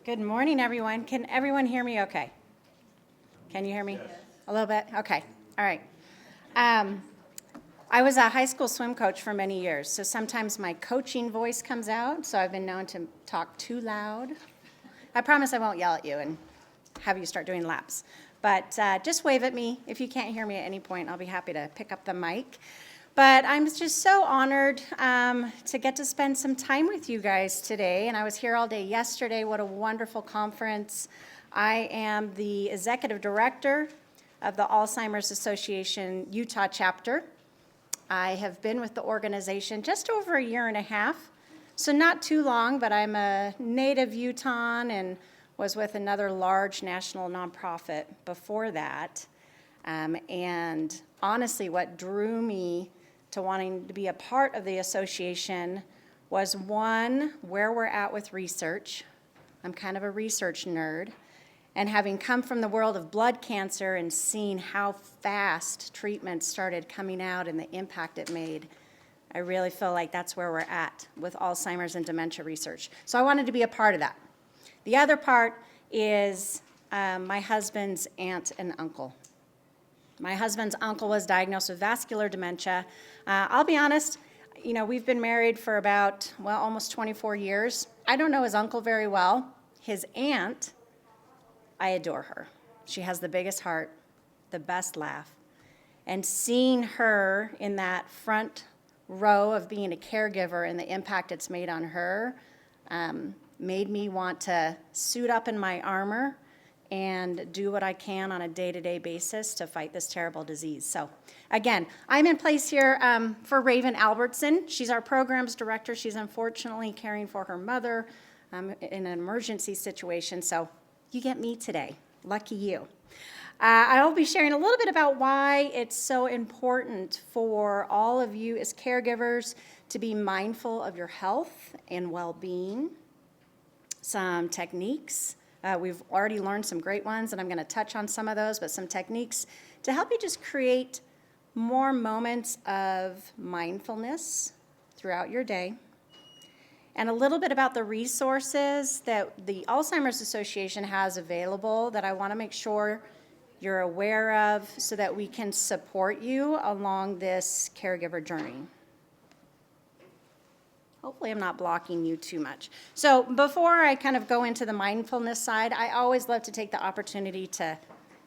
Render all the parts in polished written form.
Good morning, everyone. Can everyone hear me okay? Can you hear me? Yes. A little bit? Okay. All right. I was a high school swim coach for many years, so sometimes my coaching voice comes out, so I've been known to talk too loud. I promise I won't yell at you and have you start doing laps. But just wave at me. If you can't hear me at any point, I'll be happy to pick up the mic. But I'm just so honored to get to spend some time with you guys today. And I was here all day yesterday. What a wonderful conference. I am the executive director of the Alzheimer's Association Utah chapter. I have been with the organization just over a year and a half, so not too long, but I'm a native Utahn and was with another large national nonprofit before that. And honestly, what drew me to wanting to be a part of the association was, one, where we're at with research. I'm kind of a research nerd. And having come from the world of blood cancer and seeing how fast treatments started coming out and the impact it made, I really feel like that's where we're at with Alzheimer's and dementia research. So I wanted to be a part of that. The other part is my husband's aunt and uncle. My husband's uncle was diagnosed with vascular dementia. I'll be honest, we've been married for about, almost 24 years. I don't know his uncle very well. His aunt, I adore her. She has the biggest heart, the best laugh. And seeing her in that front row of being a caregiver and the impact it's made on her made me want to suit up in my armor and do what I can on a day-to-day basis to fight this terrible disease. So again, I'm in place here for Raven Albertson. She's our programs director. She's unfortunately caring for her mother in an emergency situation. So you get me today. Lucky you. I'll be sharing a little bit about why it's so important for all of you as caregivers to be mindful of your health and well-being, some techniques. We've already learned some great ones, and I'm going to touch on some of those, but some techniques to help you just create more moments of mindfulness throughout your day. And a little bit about the resources that the Alzheimer's Association has available that I want to make sure you're aware of so that we can support you along this caregiver journey. Hopefully I'm not blocking you too much. So before I kind of go into the mindfulness side, I always love to take the opportunity to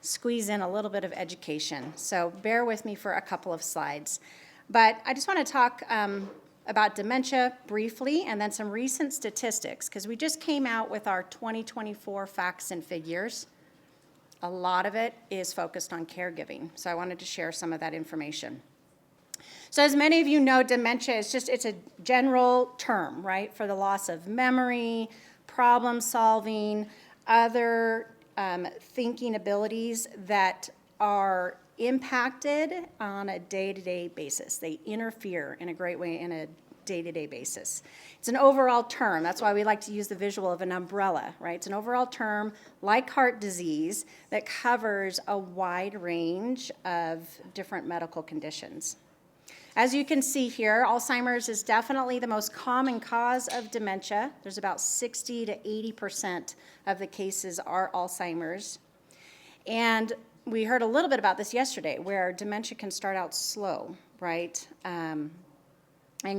squeeze in a little bit of education. So bear with me for a couple of slides. But I just want to talk about dementia briefly and then some recent statistics, because we just came out with our 2024 facts and figures. A lot of it is focused on caregiving, so I wanted to share some of that information. So as many of you know, dementia is it's a general term, right, for the loss of memory, problem solving, other thinking abilities that are impacted on a day-to-day basis. They interfere in a great way in a day-to-day basis. It's an overall term. That's why we like to use the visual of an umbrella, right? It's an overall term, like heart disease, that covers a wide range of different medical conditions. As you can see here, Alzheimer's is definitely the most common cause of dementia. There's about 60 to 80% of the cases are Alzheimer's. And we heard a little bit about this yesterday, where dementia can start out slow, right, and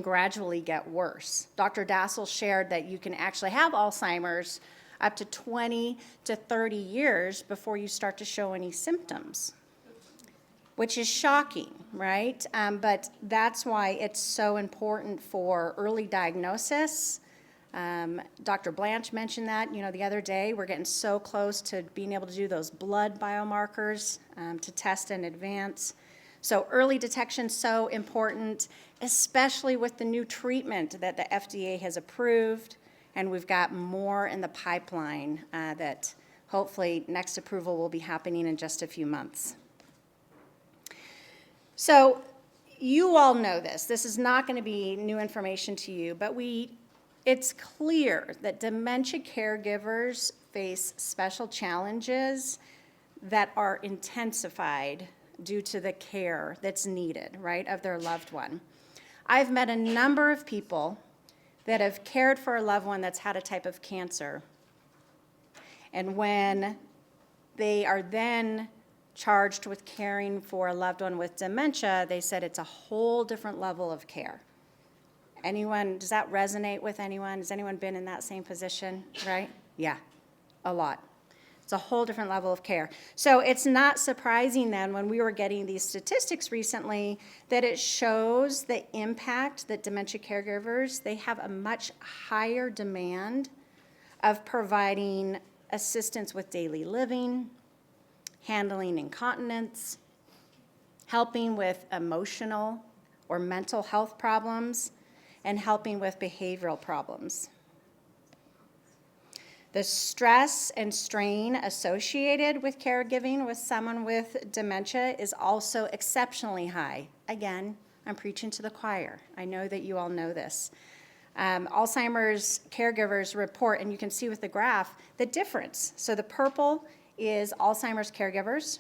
gradually get worse. Dr. Dassel shared that you can actually have Alzheimer's up to 20 to 30 years before you start to show any symptoms, which is shocking, right? But that's why it's so important for early diagnosis. Dr. Blanche mentioned that, the other day. We're getting so close to being able to do those blood biomarkers to test in advance. So early detection is so important, especially with the new treatment that the FDA has approved, and we've got more in the pipeline that hopefully next approval will be happening in just a few months. So you all know this. This is not going to be new information to you, but it's clear that dementia caregivers face special challenges that are intensified due to the care that's needed, right, of their loved one. I've met a number of people that have cared for a loved one that's had a type of cancer And when they are then charged with caring for a loved one with dementia, they said it's a whole different level of care. Anyone, does that resonate with anyone? Has anyone been in that same position, right? Yeah, a lot. It's a whole different level of care. So it's not surprising then when we were getting these statistics recently that it shows the impact that dementia caregivers, they have a much higher demand of providing assistance with daily living, handling incontinence, helping with emotional or mental health problems, and helping with behavioral problems. The stress and strain associated with caregiving with someone with dementia is also exceptionally high. Again, I'm preaching to the choir. I know that you all know this. Alzheimer's caregivers report, and you can see with the graph, the difference. So the purple is Alzheimer's caregivers,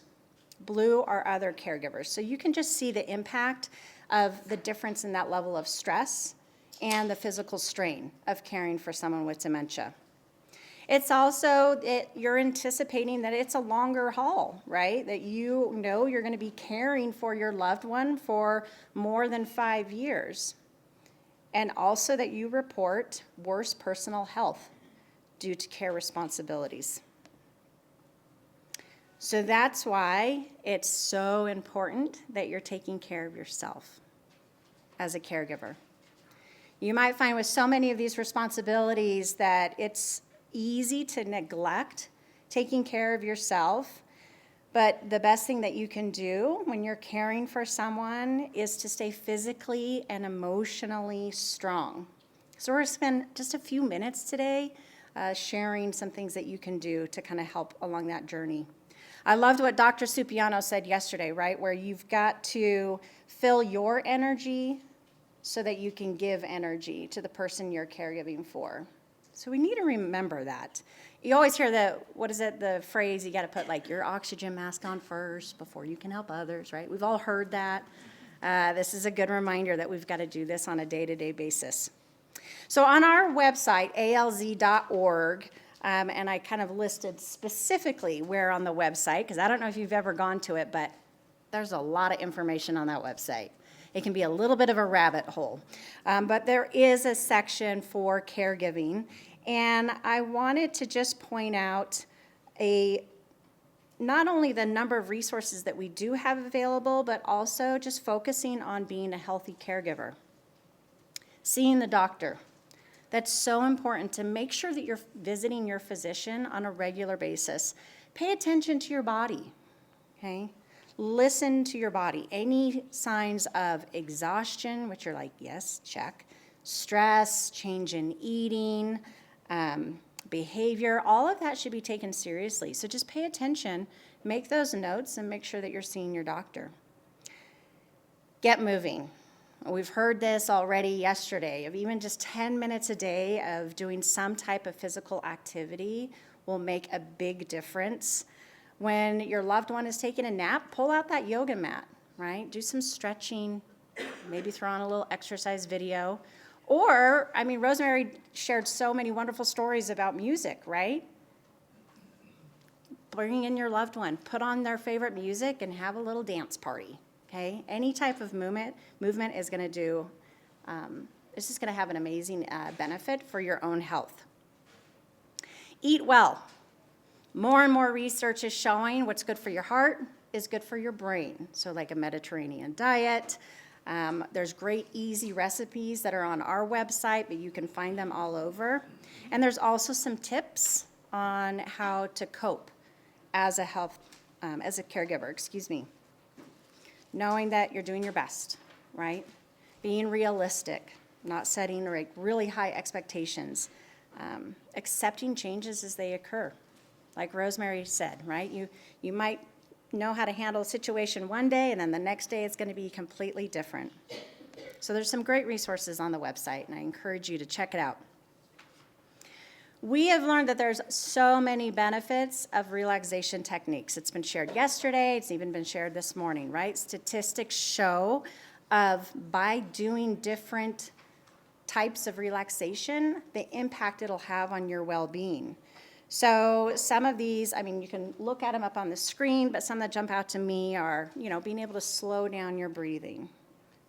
blue are other caregivers. So you can just see the impact of the difference in that level of stress and the physical strain of caring for someone with dementia. It's also, you're anticipating that it's a longer haul, right? That you know you're going to be caring for your loved one for more than 5 years. And also that you report worse personal health due to care responsibilities. So that's why it's so important that you're taking care of yourself as a caregiver. You might find with so many of these responsibilities that it's easy to neglect taking care of yourself, but the best thing that you can do when you're caring for someone is to stay physically and emotionally strong. So we're going to spend just a few minutes today sharing some things that you can do to kind of help along that journey. I loved what Dr. Supiano said yesterday, right, where you've got to fill your energy so that you can give energy to the person you're caregiving for. So we need to remember that. You always hear the phrase, you got to put like your oxygen mask on first before you can help others, right? We've all heard that. This is a good reminder that we've got to do this on a day-to-day basis. So on our website, alz.org, and I kind of listed specifically where on the website, because I don't know if you've ever gone to it, but there's a lot of information on that website. It can be a little bit of a rabbit hole. But there is a section for caregiving, and I wanted to just point out not only the number of resources that we do have available, but also just focusing on being a healthy caregiver. Seeing the doctor. That's so important to make sure that you're visiting your physician on a regular basis. Pay attention to your body, okay? Listen to your body. Any signs of exhaustion, which you're like, yes, check. Stress, change in eating, behavior, all of that should be taken seriously. So just pay attention, make those notes, and make sure that you're seeing your doctor. Get moving. We've heard this already yesterday, of even just 10 minutes a day of doing some type of physical activity will make a big difference. When your loved one is taking a nap, pull out that yoga mat, right? Do some stretching, maybe throw on a little exercise video. Or, Rosemary shared so many wonderful stories about music, right? Bring in your loved one, put on their favorite music, and have a little dance party. Okay, any type of movement is going to do, it's just going to have an amazing benefit for your own health. Eat well. More and more research is showing what's good for your heart is good for your brain. So like a Mediterranean diet. There's great easy recipes that are on our website, but you can find them all over. And there's also some tips on how to cope as a caregiver, Knowing that you're doing your best, right? Being realistic, not setting really high expectations. Accepting changes as they occur. Like Rosemary said, right? You might know how to handle a situation one day, and then the next day it's going to be completely different. So there's some great resources on the website, and I encourage you to check it out. We have learned that there's so many benefits of relaxation techniques. It's been shared yesterday. It's even been shared this morning, right? Statistics show by doing different types of relaxation, the impact it'll have on your well-being. So some of these, I mean, you can look at them up on the screen, but some that jump out to me are, being able to slow down your breathing,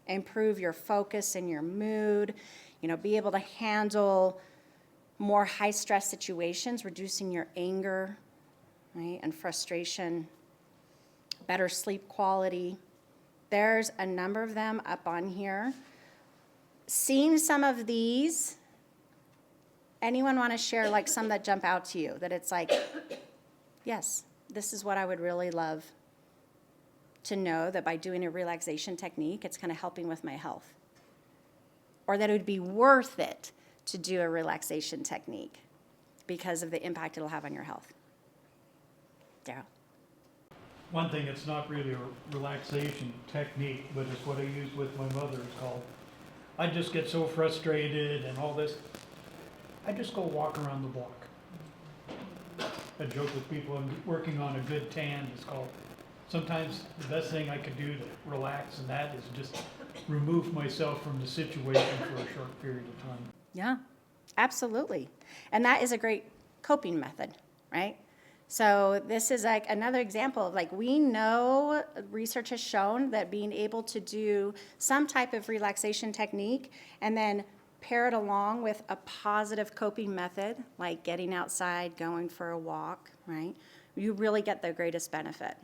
improve your focus and your mood, be able to handle more high-stress situations, reducing your anger, right, and frustration, better sleep quality. There's a number of them up on here. Seeing some of these, anyone want to share like some that jump out to you, that it's like, yes, this is what I would really love to know, that by doing a relaxation technique, it's kind of helping with my health. Or that it would be worth it to do a relaxation technique because of the impact it'll have on your health. Daryl. One thing that's not really a relaxation technique, but it's what I use with my mother, is called, I just get so frustrated and all this, I just go walk around the block. I joke with people, I'm working on a good tan, it's called. Sometimes the best thing I could do to relax, and that is just remove myself from the situation for a short period of time. Yeah, absolutely. And that is a great coping method, right? So this is like another example of like, we know research has shown that being able to do some type of relaxation technique and then pair it along with a positive coping method, like getting outside, going for a walk, right? You really get the greatest benefit.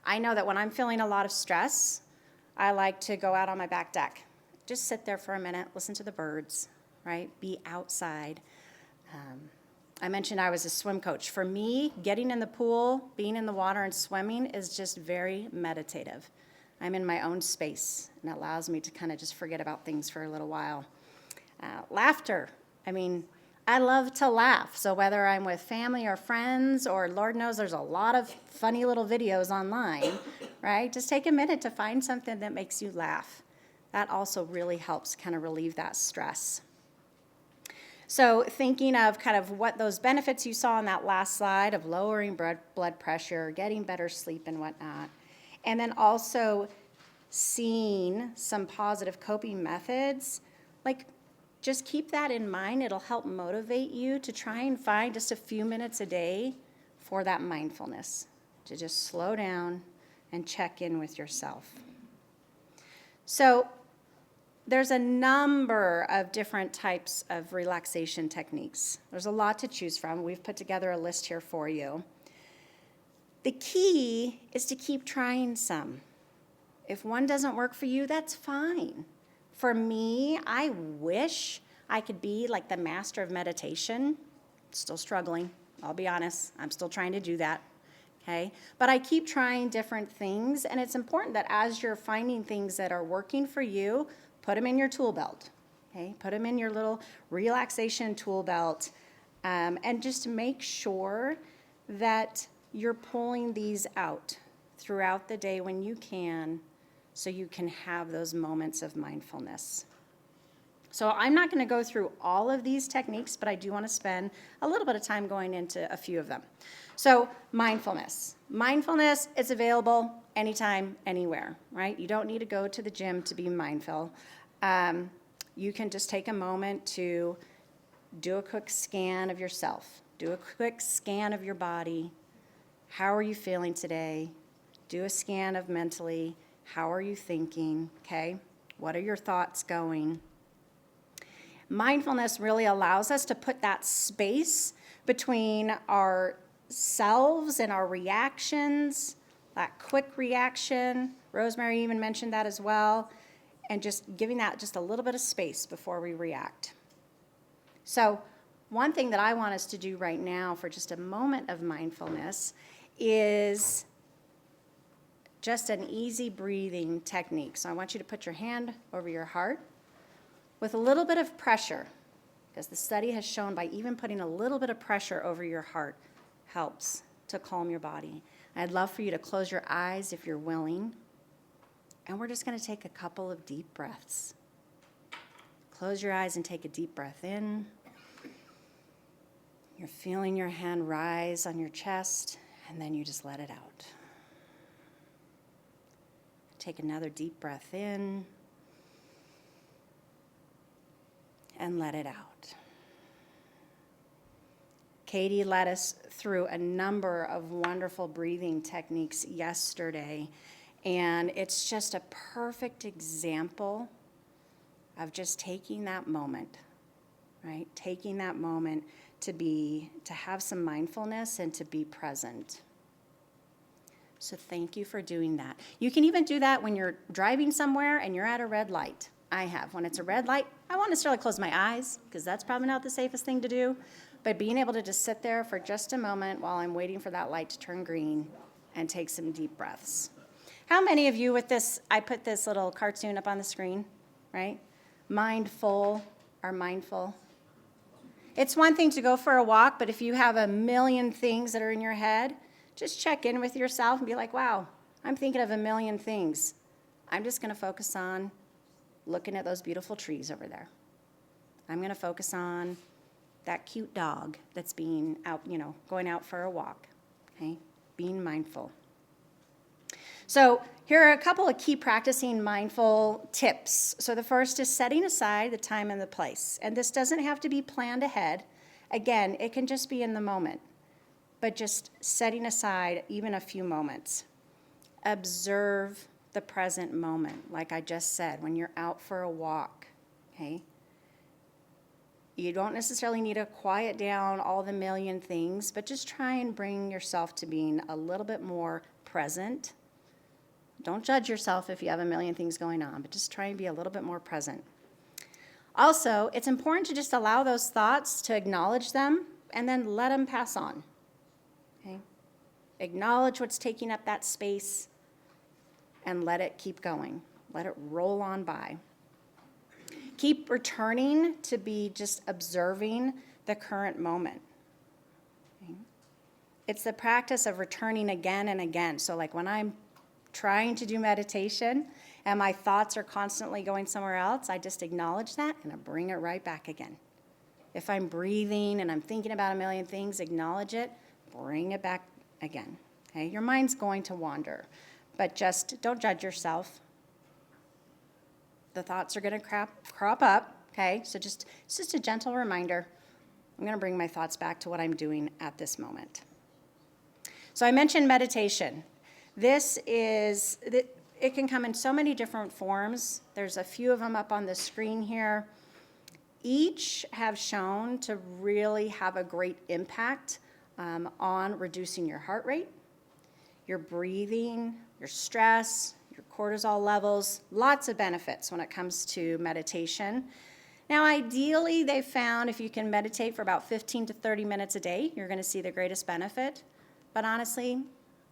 I know that when I'm feeling a lot of stress, I like to go out on my back deck. Just sit there for a minute, listen to the birds, right? Be outside. I mentioned I was a swim coach. For me, getting in the pool, being in the water and swimming is just very meditative. I'm in my own space, and it allows me to kind of just forget about things for a little while. Laughter. I mean, I love to laugh. So whether I'm with family or friends, or Lord knows there's a lot of funny little videos online, right? Just take a minute to find something that makes you laugh. That also really helps kind of relieve that stress. So thinking of kind of what those benefits you saw on that last slide of lowering blood pressure, getting better sleep and whatnot, and then also seeing some positive coping methods, like just keep that in mind. It'll help motivate you to try and find just a few minutes a day for that mindfulness, to just slow down and check in with yourself. So there's a number of different types of relaxation techniques. There's a lot to choose from. We've put together a list here for you. The key is to keep trying some. If one doesn't work for you, that's fine. For me, I wish I could be like the master of meditation. Still struggling, I'll be honest. I'm still trying to do that, okay? But I keep trying different things, and it's important that as you're finding things that are working for you, put them in your tool belt, okay? Put them in your little relaxation tool belt, and just make sure that you're pulling these out throughout the day when you can, so you can have those moments of mindfulness. So I'm not going to go through all of these techniques, but I do want to spend a little bit of time going into a few of them. So mindfulness. Mindfulness is available anytime, anywhere, right? You don't need to go to the gym to be mindful. You can just take a moment to do a quick scan of yourself. Do a quick scan of your body. How are you feeling today? Do a scan of mentally. How are you thinking, okay? What are your thoughts going? Mindfulness really allows us to put that space between ourselves and our reactions, that quick reaction. Rosemary even mentioned that as well, and just giving that just a little bit of space before we react. So one thing that I want us to do right now for just a moment of mindfulness is just an easy breathing technique. So I want you to put your hand over your heart with a little bit of pressure, because the study has shown by even putting a little bit of pressure over your heart helps to calm your body. I'd love for you to close your eyes if you're willing, and we're just going to take a couple of deep breaths. Close your eyes and take a deep breath in. You're feeling your hand rise on your chest, and then you just let it out. Take another deep breath in and let it out. Katie led us through a number of wonderful breathing techniques yesterday, and it's just a perfect example of just taking that moment, right? Taking that moment to have some mindfulness and to be present. So thank you for doing that. You can even do that when you're driving somewhere and you're at a red light. I have. When it's a red light, I won't necessarily close my eyes because that's probably not the safest thing to do. But being able to just sit there for just a moment while I'm waiting for that light to turn green and take some deep breaths. How many of you with this, I put this little cartoon up on the screen, right? Mindful are mindful. It's one thing to go for a walk, but if you have a million things that are in your head, just check in with yourself and be like, wow, I'm thinking of a million things. I'm just going to focus on looking at those beautiful trees over there. I'm going to focus on that cute dog that's being out, going out for a walk, okay? Being mindful. So here are a couple of key practicing mindful tips. So the first is setting aside the time and the place. And this doesn't have to be planned ahead. Again, it can just be in the moment, but just setting aside even a few moments. Observe the present moment, like I just said, when you're out for a walk, okay? You don't necessarily need to quiet down all the million things, but just try and bring yourself to being a little bit more present. Don't judge yourself if you have a million things going on, but just try and be a little bit more present. Also, it's important to just allow those thoughts, to acknowledge them, and then let them pass on, okay? Acknowledge what's taking up that space, and let it keep going. Let it roll on by. Keep returning to be just observing the current moment. Okay? It's the practice of returning again and again. So like when I'm trying to do meditation and my thoughts are constantly going somewhere else, I just acknowledge that and I bring it right back again. If I'm breathing and I'm thinking about a million things, acknowledge it, bring it back again. Okay? Your mind's going to wander. But just don't judge yourself. The thoughts are going to crop up, okay? So it's just a gentle reminder. I'm going to bring my thoughts back to what I'm doing at this moment. So I mentioned meditation. It can come in so many different forms. There's a few of them up on the screen here. Each have shown to really have a great impact on reducing your heart rate, your breathing, your stress, your cortisol levels, lots of benefits when it comes to meditation. Now, ideally, they've found if you can meditate for about 15 to 30 minutes a day, you're going to see the greatest benefit. But honestly,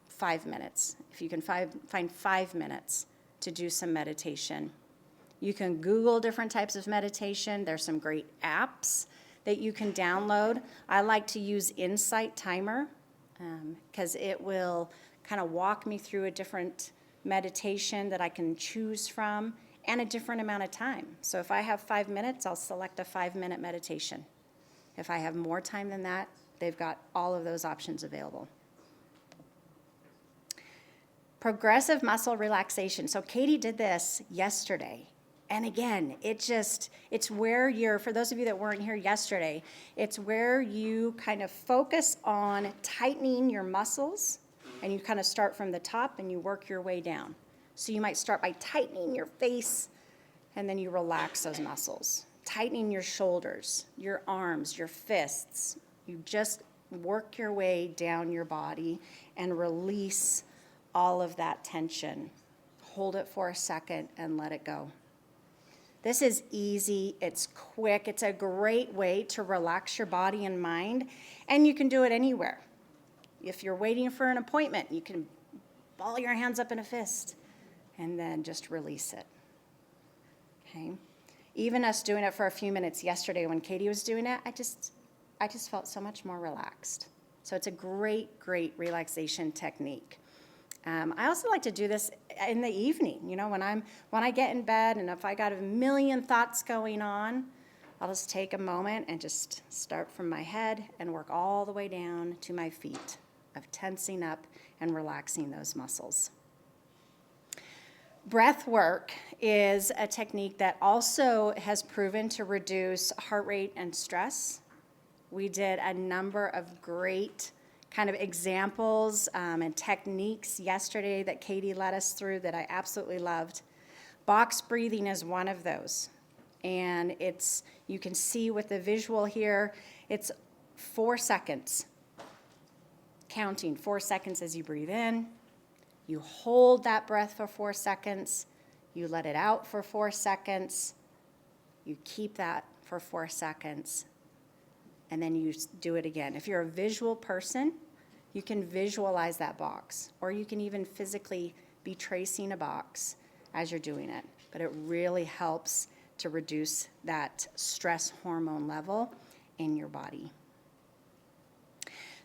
5 minutes. If you can find 5 minutes to do some meditation. You can Google different types of meditation. There's some great apps that you can download. I like to use Insight Timer because it will kind of walk me through a different meditation that I can choose from and a different amount of time. So if I have 5 minutes, I'll select a 5-minute meditation. If I have more time than that, they've got all of those options available. Progressive muscle relaxation. So Katie did this yesterday. And again, it's where for those of you that weren't here yesterday, it's where you kind of focus on tightening your muscles. And you kind of start from the top and you work your way down. So you might start by tightening your face and then you relax those muscles. Tightening your shoulders, your arms, your fists. You just work your way down your body and release all of that tension. Hold it for a second and let it go. This is easy, it's quick, it's a great way to relax your body and mind, and you can do it anywhere. If you're waiting for an appointment, you can ball your hands up in a fist and then just release it, okay? Even us doing it for a few minutes yesterday when Katie was doing it, I just felt so much more relaxed. So it's a great, great relaxation technique. I also like to do this in the evening, when I get in bed and if I got a million thoughts going on, I'll just take a moment and just start from my head and work all the way down to my feet of tensing up and relaxing those muscles. Breath work is a technique that also has proven to reduce heart rate and stress We did a number of great kind of examples and techniques yesterday that Katie led us through that I absolutely loved. Box breathing is one of those. And you can see with the visual here, it's 4 seconds. Counting 4 seconds as you breathe in. You hold that breath for 4 seconds. You let it out for 4 seconds. You keep that for 4 seconds. And then you do it again. If you're a visual person, you can visualize that box. Or you can even physically be tracing a box as you're doing it. But it really helps to reduce that stress hormone level in your body.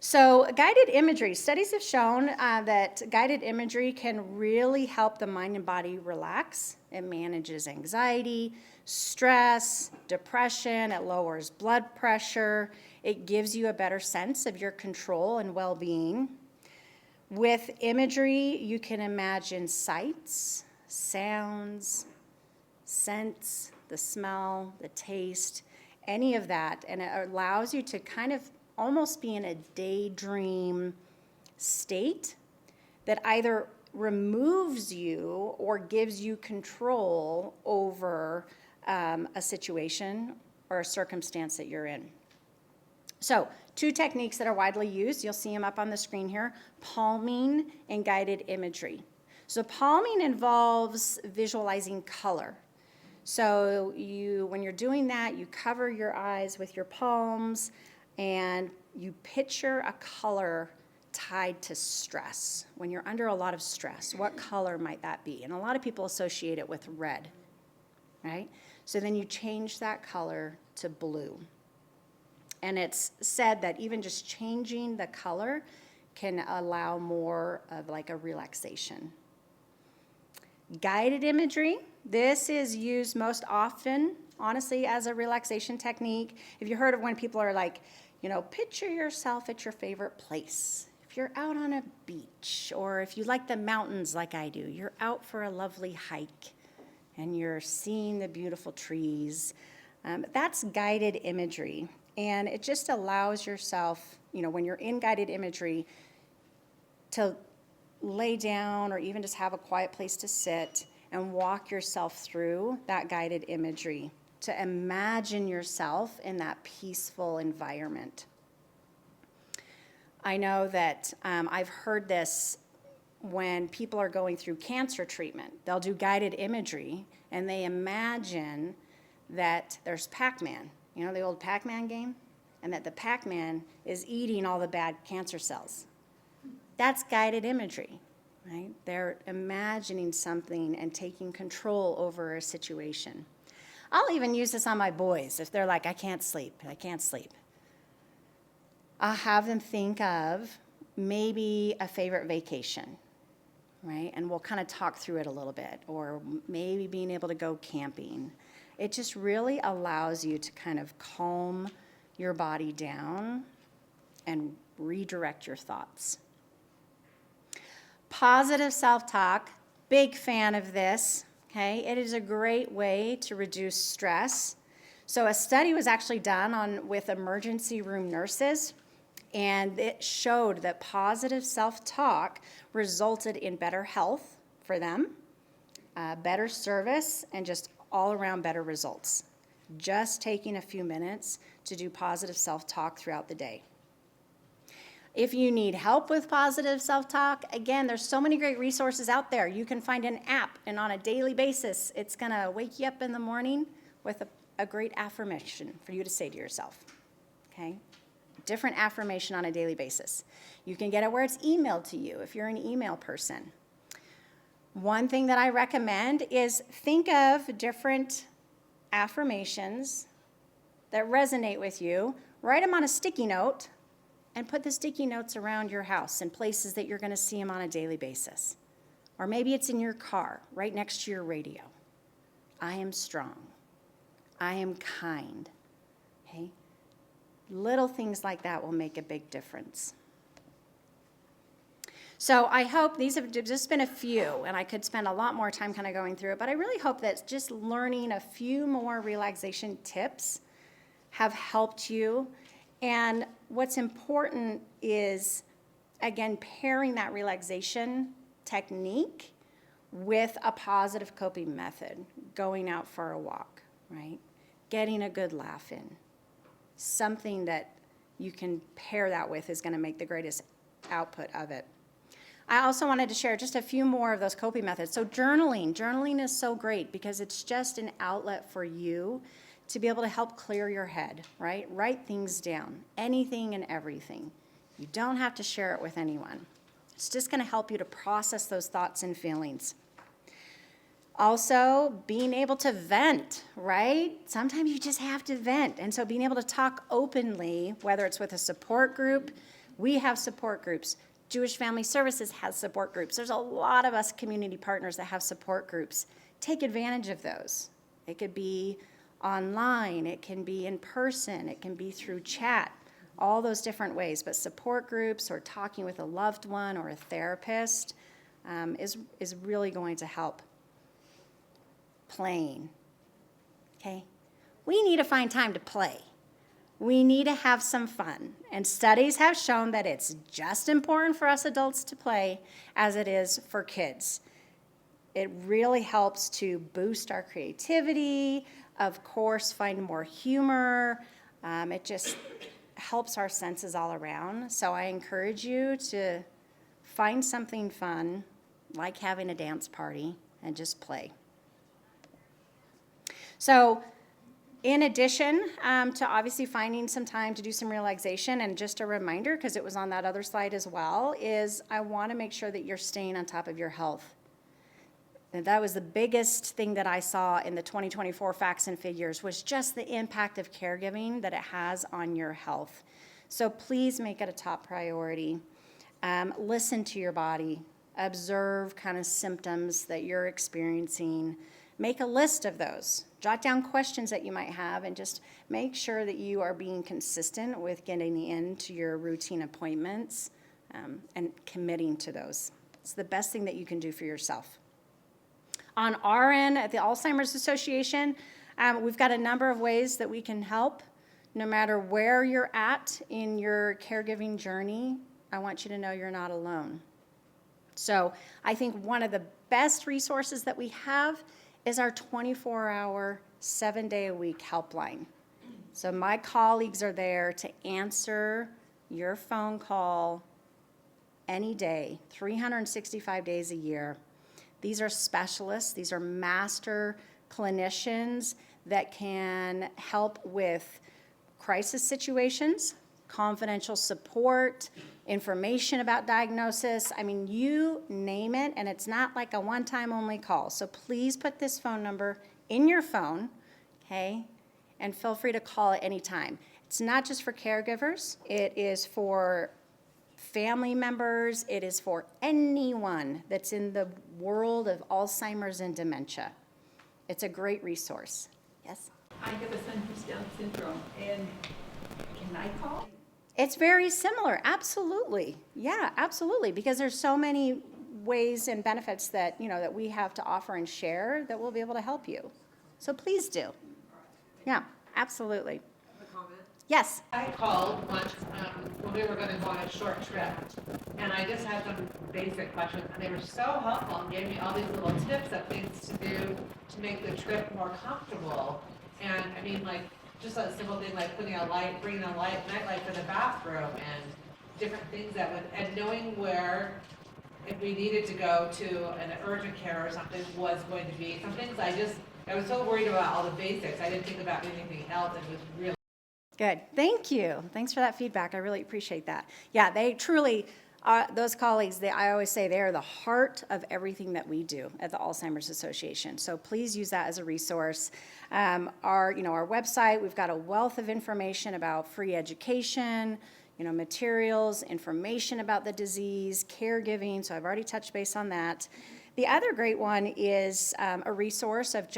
So guided imagery. Studies have shown that guided imagery can really help the mind and body relax. It manages anxiety, stress, depression. It lowers blood pressure. It gives you a better sense of your control and well-being. With imagery, you can imagine sights, sounds, scents, the smell, the taste, any of that. And it allows you to kind of almost be in a daydream state that either removes you or gives you control over a situation or a circumstance that you're in. So 2 techniques that are widely used, you'll see them up on the screen here, palming and guided imagery. So palming involves visualizing color. So when you're doing that, you cover your eyes with your palms and you picture a color tied to stress. When you're under a lot of stress, what color might that be? And a lot of people associate it with red, right? So then you change that color to blue. And it's said that even just changing the color can allow more of like a relaxation. Guided imagery, this is used most often, honestly, as a relaxation technique. If you heard of when people are like, picture yourself at your favorite place. If you're out on a beach, or if you like the mountains like I do, you're out for a lovely hike and you're seeing the beautiful trees. That's guided imagery. And it just allows yourself, when you're in guided imagery, to lay down or even just have a quiet place to sit and walk yourself through that guided imagery, to imagine yourself in that peaceful environment. I know that I've heard this when people are going through cancer treatment. They'll do guided imagery, and they imagine that there's Pac-Man, the old Pac-Man game, and that the Pac-Man is eating all the bad cancer cells. That's guided imagery, right? They're imagining something and taking control over a situation. I'll even use this on my boys if they're like, I can't sleep. I'll have them think of maybe a favorite vacation, right? And we'll kind of talk through it a little bit, or maybe being able to go camping. It just really allows you to kind of calm your body down and redirect your thoughts. Positive self-talk, big fan of this. Okay, it is a great way to reduce stress. So a study was actually done with emergency room nurses, and it showed that positive self-talk resulted in better health for them, better service, and just all around better results. Just taking a few minutes to do positive self-talk throughout the day. If you need help with positive self-talk, again, there's so many great resources out there. You can find an app, and on a daily basis, it's going to wake you up in the morning with a great affirmation for you to say to yourself, okay? Different affirmation on a daily basis. You can get it where it's emailed to you if you're an email person. One thing that I recommend is think of different affirmations that resonate with you, write them on a sticky note, and put the sticky notes around your house in places that you're going to see them on a daily basis. Or maybe it's in your car, right next to your radio. I am strong. I am kind. Okay? Little things like that will make a big difference. So I hope these have just been a few, and I could spend a lot more time kind of going through it, but I really hope that just learning a few more relaxation tips have helped you And what's important is, again, pairing that relaxation technique with a positive coping method, going out for a walk, right? Getting a good laugh in. Something that you can pair that with is going to make the greatest output of it. I also wanted to share just a few more of those coping methods. So journaling is so great because it's just an outlet for you to be able to help clear your head, right? Write things down, anything and everything. You don't have to share it with anyone. It's just going to help you to process those thoughts and feelings. Also, being able to vent, right? Sometimes you just have to vent. And so being able to talk openly, whether it's with a support group, we have support groups. Jewish Family Services has support groups. There's a lot of us community partners that have support groups. Take advantage of those. It could be online, it can be in person, it can be through chat, all those different ways. But support groups or talking with a loved one or a therapist is really going to help. Playing, okay? We need to find time to play. We need to have some fun. And studies have shown that it's just important for us adults to play as it is for kids. It really helps to boost our creativity, of course, find more humor. It just helps our senses all around. So I encourage you to find something fun, like having a dance party, and just play. So in addition to obviously finding some time to do some relaxation, and just a reminder, because it was on that other slide as well, is I want to make sure that you're staying on top of your health. And that was the biggest thing that I saw in the 2024 facts and figures, was just the impact of caregiving that it has on your health. So please make it a top priority. Listen to your body. Observe kind of symptoms that you're experiencing. Make a list of those. Jot down questions that you might have, and just make sure that you are being consistent with getting into your routine appointments and committing to those. It's the best thing that you can do for yourself. On our end at the Alzheimer's Association, we've got a number of ways that we can help. No matter where you're at in your caregiving journey, I want you to know you're not alone. So I think one of the best resources that we have is our 24-hour, 7-day-a-week helpline. So my colleagues are there to answer your phone call any day, 365 days a year. These are specialists. These are master clinicians that can help with crisis situations, confidential support, information about diagnosis. I mean, you name it, and it's not like a one-time only call. So please put this phone number in your phone, okay, and feel free to call at any time. It's not just for caregivers. It is for family members. It is for anyone that's in the world of Alzheimer's and dementia. It's a great resource. Yes? I have a son who's Down syndrome, and can I call? It's very similar, absolutely. Yeah, absolutely, because there's so many ways and benefits that, that we have to offer and share that we'll be able to help you. So please do. Yeah, absolutely. Yes. I called once when we were going to go on a short trip, and I just had some basic questions, and they were so helpful and gave me all these little tips of things to do to make the trip more comfortable. And I mean, like, just a simple thing like bringing a night light for the bathroom, and different things that would, and knowing where, if we needed to go to an urgent care or something, was going to be. Some things I was so worried about all the basics, I didn't think about anything else. It was really Good. Thank you. Thanks for that feedback. I really appreciate that. Yeah, they truly, those colleagues, I always say they are the heart of everything that we do at the Alzheimer's Association. So please use that as a resource. Our website, we've got a wealth of information about free education, materials, information about the disease, caregiving. So I've already touched base on that. The other great one is a resource of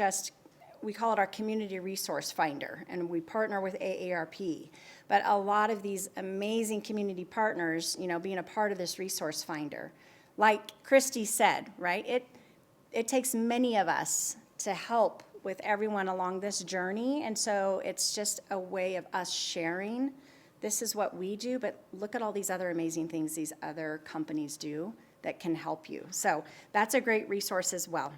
we call it our Community Resource Finder, and we partner with AARP. But a lot of these amazing community partners, being a part of this Resource Finder. Like Christy said, right, it takes many of us to help with everyone along this journey, and so it's just a way of us sharing this is what we do, but look at all these other amazing things these other companies do that can help you. So that's a great resource as well.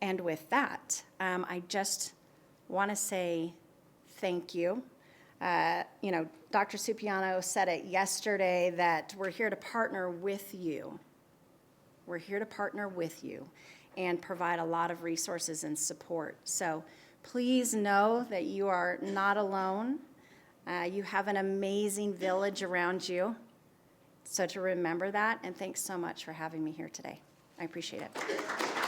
And with that, I just want to say thank you. Dr. Supiano said it yesterday that we're here to partner with you. We're here to partner with you and provide a lot of resources and support. So please know that you are not alone. You have an amazing village around you. So to remember that, and thanks so much for having me here today. I appreciate it.